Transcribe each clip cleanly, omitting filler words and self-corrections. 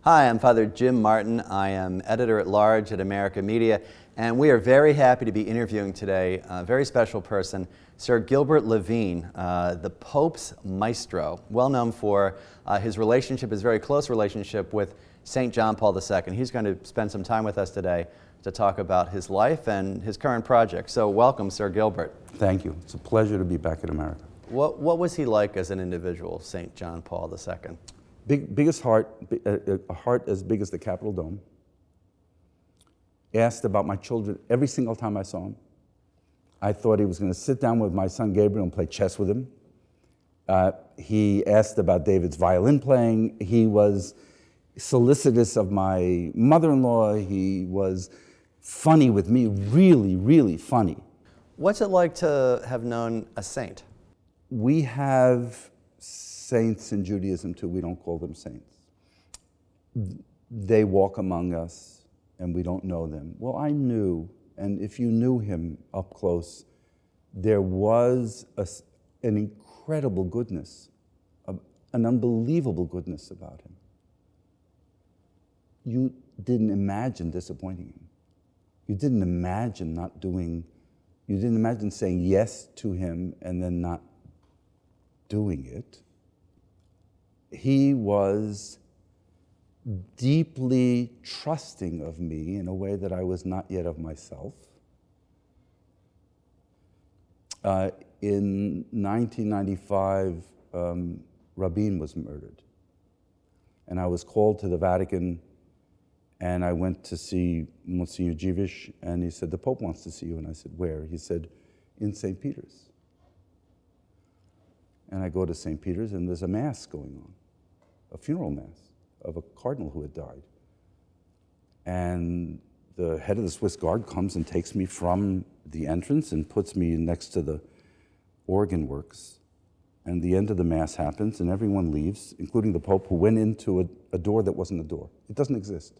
Hi, I'm Father Jim Martin. I am editor-at-large at America Media, and we are very happy to be interviewing today a very special person, Sir Gilbert Levine, the Pope's Maestro, well known for his very close relationship with St. John Paul II. He's going to spend some time with us today to talk about his life and his current project. So welcome, Sir Gilbert. Thank you. It's a pleasure to be back in America. What was he like as an individual, St. John Paul II? Biggest heart, a heart as big as the Capitol Dome. Asked about my children every single time I saw him. I thought he was going to sit down with my son Gabriel and play chess with him. He asked about David's violin playing. He was solicitous of my mother-in-law. He was funny with me, really, really funny. What's it like to have known a saint? We have saints in Judaism too. We don't call them saints. They walk among us and we don't know them. Well, I knew, and if you knew him up close, there was an incredible goodness, an unbelievable goodness about him. You didn't imagine disappointing him. You didn't imagine you didn't imagine saying yes to him and then not doing it. He was deeply trusting of me in a way that I was not yet of myself. In 1995, Rabin was murdered. And I was called to the Vatican, and I went to see Monsignor Dziwisz, and he said, "The Pope wants to see you." And I said, "Where?" He said, "In St. Peter's." And I go to St. Peter's, and there's a mass going on, a funeral mass of a cardinal who had died. And the head of the Swiss Guard comes and takes me from the entrance and puts me next to the organ works. And the end of the mass happens, and everyone leaves, including the Pope, who went into a door that wasn't a door. It doesn't exist.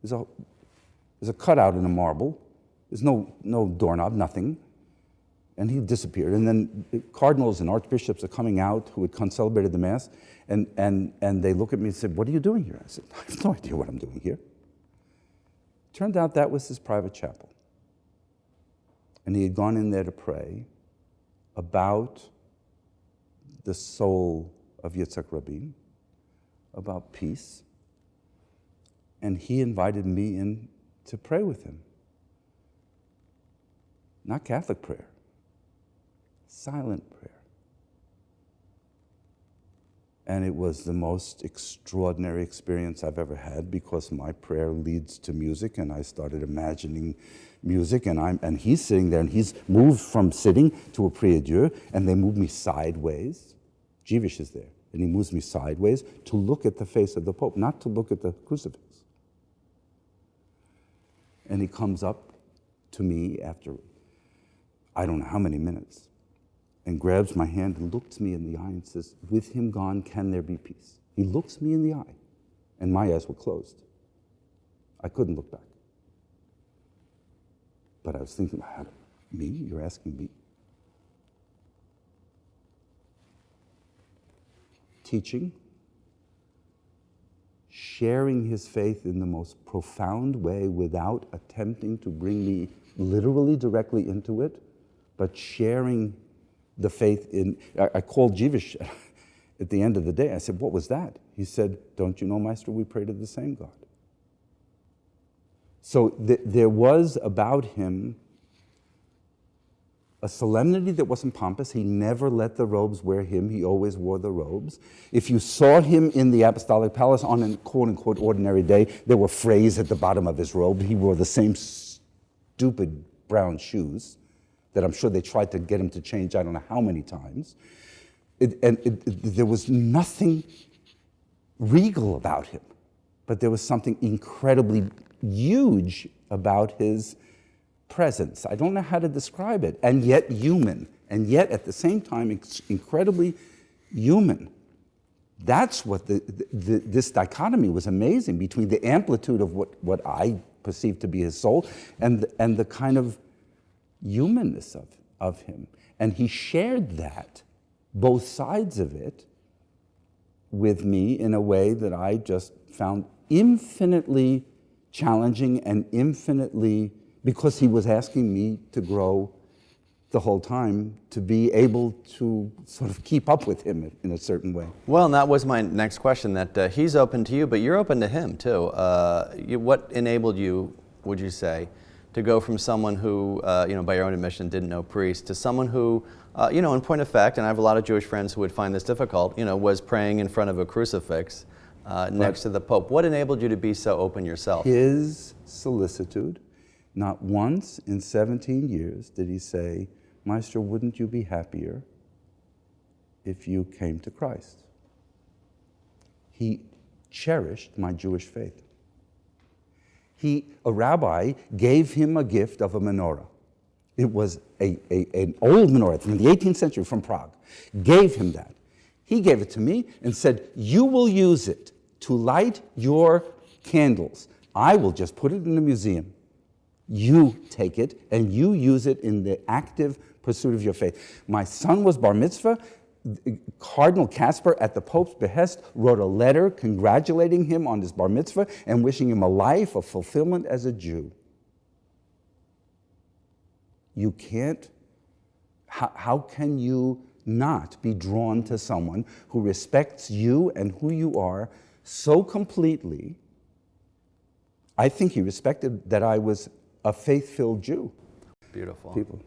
There's a cutout in a marble. There's no doorknob, nothing. And he disappeared. And then cardinals and archbishops are coming out who had celebrated the Mass, and they look at me and said, "What are you doing here?" I said, "I have no idea what I'm doing here." Turned out that was his private chapel. And he had gone in there to pray about the soul of Yitzhak Rabin, about peace. And he invited me in to pray with him. Not Catholic prayer. Silent prayer. And it was the most extraordinary experience I've ever had, because my prayer leads to music, and I started imagining music, and he's sitting there, and he's moved from sitting to a prière-dieu, and they move me sideways. Dziwisz is there, and he moves me sideways to look at the face of the Pope, not to look at the crucifix. And he comes up to me after I don't know how many minutes, and grabs my hand and looks me in the eye and says, "With him gone, can there be peace?" He looks me in the eye, and my eyes were closed. I couldn't look back. But I was thinking, me? You're asking me? Teaching, sharing his faith in the most profound way without attempting to bring me literally directly into it, but sharing the faith in. I called Dziwisz at the end of the day. I said, "What was that?" He said, "Don't you know, Maestro, we pray to the same God." So there was about him a solemnity that wasn't pompous. He never let the robes wear him. He always wore the robes. If you saw him in the Apostolic Palace on a quote-unquote ordinary day, there were frays at the bottom of his robe. He wore the same stupid brown shoes that I'm sure they tried to get him to change I don't know how many times. There was nothing regal about him, but there was something incredibly huge about his presence. I don't know how to describe it, and yet human, and yet at the same time incredibly human. That's what this dichotomy was amazing, between the amplitude of what I perceived to be his soul and the kind of humanness of him. And he shared that, both sides of it, with me in a way that I just found infinitely challenging and infinitely, because he was asking me to grow the whole time, to be able to sort of keep up with him in a certain way. Well, and that was my next question, that he's open to you, but you're open to him too. What enabled you, would you say, to go from someone who, by your own admission, didn't know priest, to someone who, in point of fact, and I have a lot of Jewish friends who would find this difficult, was praying in front of a crucifix next to the Pope. What enabled you to be so open yourself? His solicitude. Not once in 17 years did he say, Maestro, wouldn't you be happier if you came to Christ? He cherished my Jewish faith. A rabbi gave him a gift of a menorah. It was an old menorah from the 18th century from Prague. Gave him that. He gave it to me and said, you will use it to light your candles. I will just put it in the museum. You take it and you use it in the active pursuit of your faith. My son was bar mitzvah. Cardinal Casper, at the Pope's behest, wrote a letter congratulating him on his bar mitzvah and wishing him a life of fulfillment as a Jew. You can't, how can you not be drawn to someone who respects you and who you are so completely? I think he respected that I was a faith-filled Jew. Beautiful. People.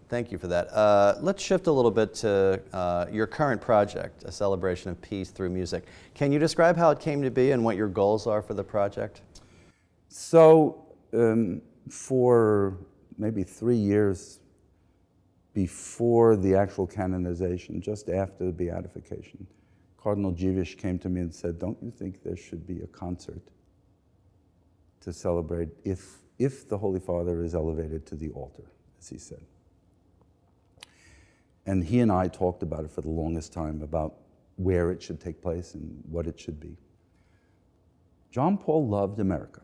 Thank you for that. Let's shift a little bit to your current project, a celebration of peace through music. Can you describe how it came to be and what your goals are for the project? So, for maybe 3 years before the actual canonization, just after the beatification, Cardinal Dziwisz came to me and said, don't you think there should be a concert to celebrate if the Holy Father is elevated to the altar, as he said. And he and I talked about it for the longest time, about where it should take place and what it should be. John Paul loved America.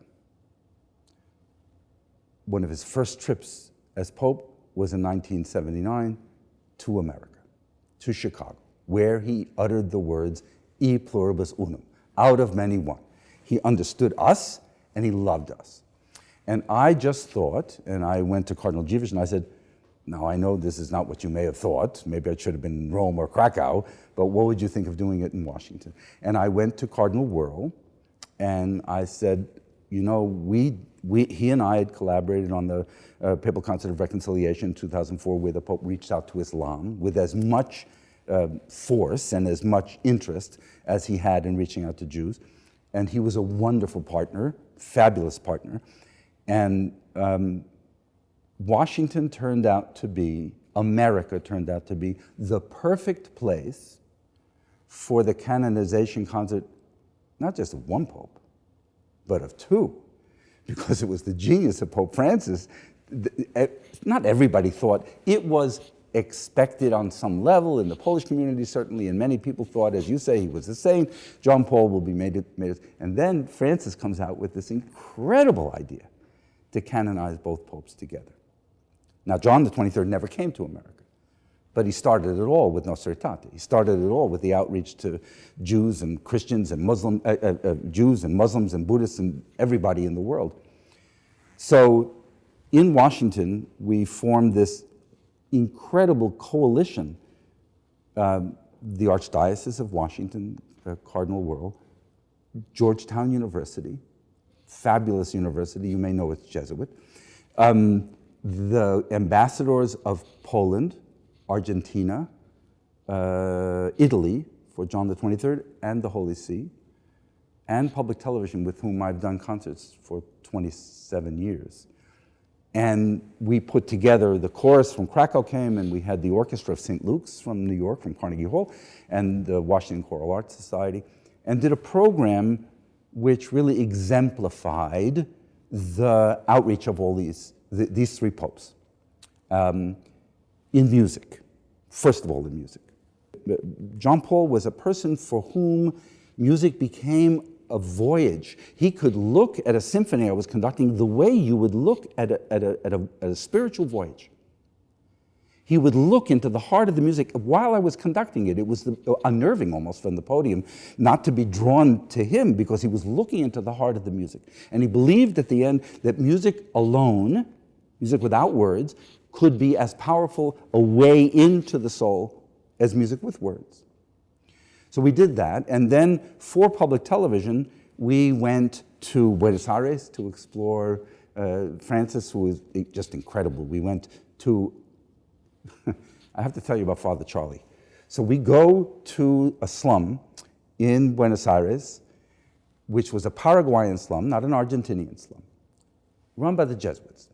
One of his first trips as Pope was in 1979 to America, to Chicago, where he uttered the words, e pluribus unum, out of many one. He understood us and he loved us. And I just thought, and I went to Cardinal Dziwisz and I said, now I know this is not what you may have thought, maybe I should have been in Rome or Krakow, but what would you think of doing it in Washington? And I went to Cardinal Wuerl and I said, he and I had collaborated on the Papal Concert of Reconciliation in 2004, where the Pope reached out to Islam with as much force and as much interest as he had in reaching out to Jews. And he was a wonderful partner, fabulous partner. And Washington turned out to be, America turned out to be the perfect place for the canonization concert, not just of one Pope, but of two, because it was the genius of Pope Francis. Not everybody thought. It was expected on some level in the Polish community, certainly, and many people thought, as you say, he was a saint. John Paul will be made. And then Francis comes out with this incredible idea to canonize both popes together. Now, John the 23rd never came to America, but he started it all with Nostra Aetate. He started it all with the outreach to Jews and Christians and Jews and Muslims and Buddhists and everybody in the world. So in Washington, we formed this incredible coalition. The Archdiocese of Washington, Cardinal Wuerl, Georgetown University, fabulous university, you may know it's Jesuit, the ambassadors of Poland, Argentina, Italy for John the 23rd, and the Holy See, and public television, with whom I've done concerts for 27 years. And we put together, the chorus from Krakow came, and we had the orchestra of St. Luke's from New York, from Carnegie Hall, and the Washington Choral Arts Society, and did a program which really exemplified the outreach of all these three popes in music, first of all in music. John Paul was a person for whom music became a voyage. He could look at a symphony I was conducting the way you would look at a spiritual voyage. He would look into the heart of the music while I was conducting it. It was unnerving almost from the podium not to be drawn to him because he was looking into the heart of the music. And he believed at the end that music alone, music without words, could be as powerful a way into the soul as music with words. So we did that, and then for public television, we went to Buenos Aires to explore Francis, who was just incredible. We went to, I have to tell you about Father Charlie. So we go to a slum in Buenos Aires, which was a Paraguayan slum, not an Argentinian slum, run by the Jesuits.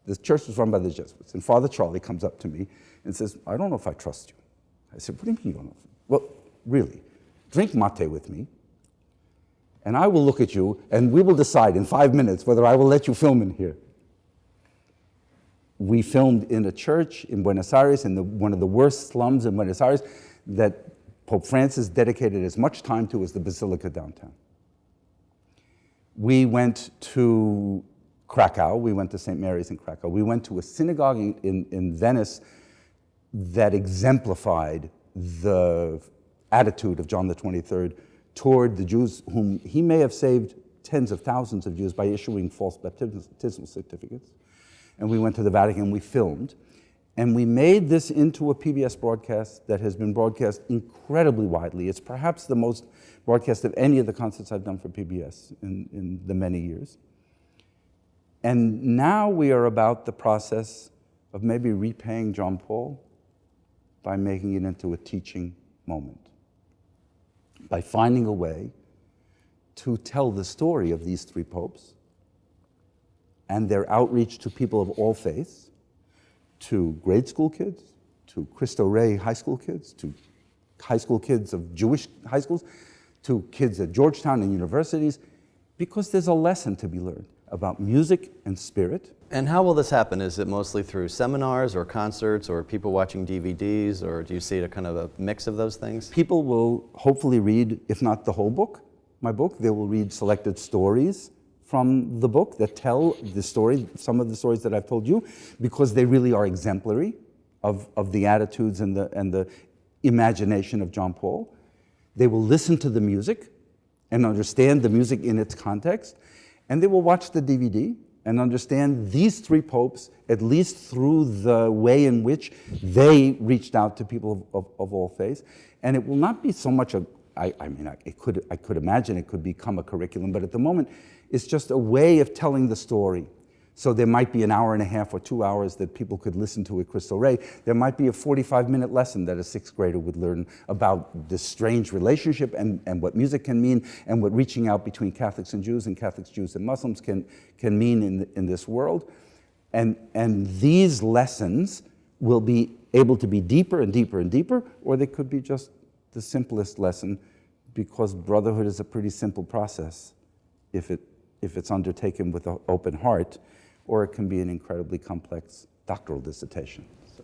The church was run by the Jesuits. And Father Charlie comes up to me and says, I don't know if I trust you. I said, what do you mean you don't know? Well, really, drink mate with me, and I will look at you, and we will decide in 5 minutes whether I will let you film in here. We filmed in a church in Buenos Aires, in one of the worst slums in Buenos Aires, that Pope Francis dedicated as much time to as the Basilica downtown. We went to Krakow. We went to St. Mary's in Krakow. We went to a synagogue in Venice that exemplified the attitude of John the 23rd toward the Jews, whom he may have saved tens of thousands of Jews by issuing false baptismal certificates. And we went to the Vatican, we filmed, and we made this into a PBS broadcast that has been broadcast incredibly widely. It's perhaps the most broadcast of any of the concerts I've done for PBS in the many years. And now we are about the process of maybe repaying John Paul by making it into a teaching moment, by finding a way to tell the story of these three popes and their outreach to people of all faiths, to grade school kids, to Cristo Rey high school kids, to high school kids of Jewish high schools, to kids at Georgetown and universities, because there's a lesson to be learned about music and spirit. And how will this happen? Is it mostly through seminars or concerts or people watching DVDs, or do you see a kind of a mix of those things? People will hopefully read, if not the whole book, my book, they will read selected stories from the book that tell the story, some of the stories that I've told you, because they really are exemplary of the attitudes and the imagination of John Paul. They will listen to the music and understand the music in its context, and they will watch the DVD and understand these three popes, at least through the way in which they reached out to people of all faiths. And it will not be so much I could imagine it could become a curriculum, but at the moment, it's just a way of telling the story. So there might be an hour and a half or 2 hours that people could listen to at Cristo Rey. There might be a 45-minute lesson that a sixth grader would learn about this strange relationship and what music can mean and what reaching out between Catholics and Jews and Catholics, Jews, and Muslims can mean in this world. And these lessons will be able to be deeper and deeper and deeper, or they could be just the simplest lesson, because brotherhood is a pretty simple process if it's undertaken with an open heart, or it can be an incredibly complex doctoral dissertation. So.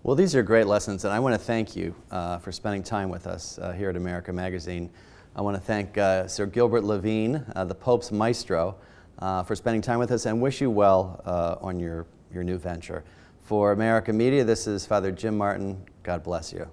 Well, these are great lessons, and I want to thank you for spending time with us here at America Magazine. I want to thank Sir Gilbert Levine, the Pope's Maestro, for spending time with us, and wish you well on your new venture. For America Media, this is Father Jim Martin. God bless you.